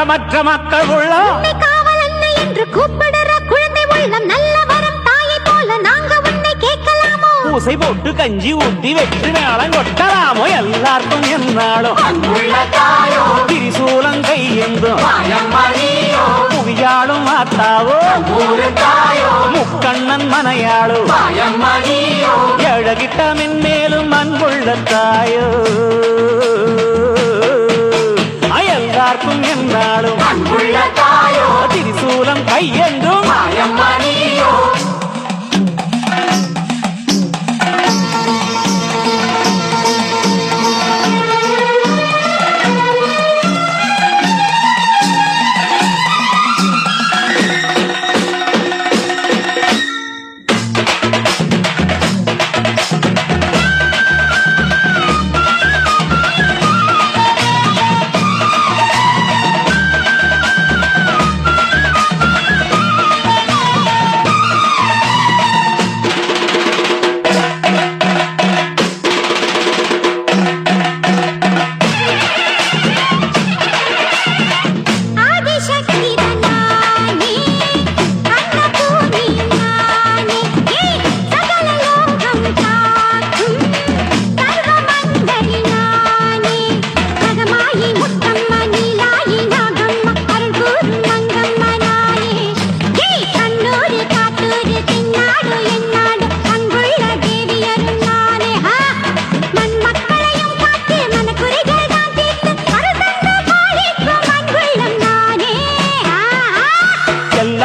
கலக்கமற்ற மக்கள் உள்ளம் காவல் அன்னை என்று கூப்பிடுற குழந்தை உள்ளம் நல்ல வரம் தாயை போல நாங்க உன்னை கேட்கலாமோ பூசை போட்டு கஞ்சி ஊட்டி வெற்றி மேளம் கொட்டலாமோ எல்லாருக்கும் என்னாலும் திரிசூலம் கையெந்தும் புவியாளும் மாத்தாவோ முக்கண்ணன் மனையாளோ எழகிட்ட மென்மேலும் அன்புள்ள தாயோ எல்லாருக்கும் என்னாலும் திரிசூலம் கையென்றும்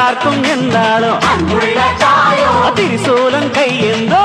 எல்லாருக்கும் என்னாலும் திரிசூலம் கையெந்தோ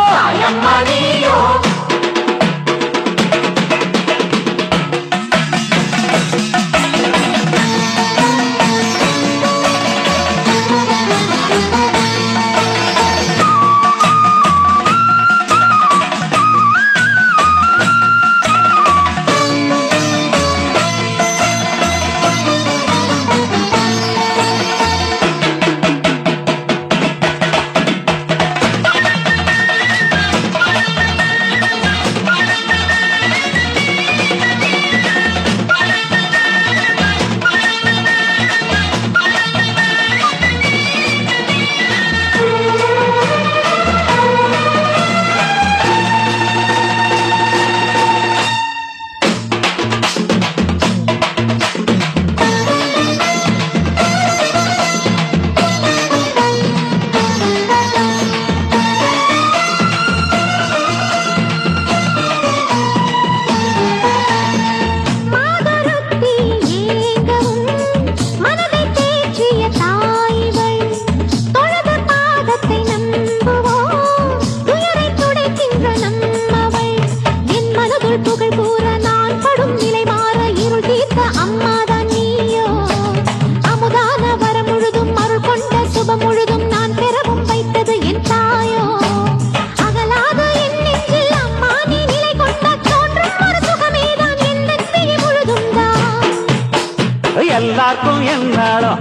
எல்லாருக்கும் என்னாலும்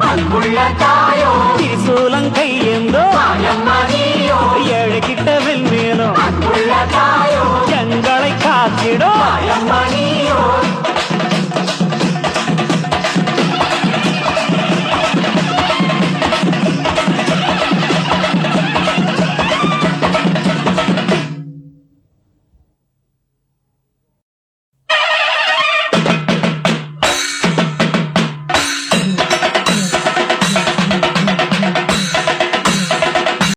திரிசூலம் கையெந்தோ ஏழு கிட்ட வெல்வேலும்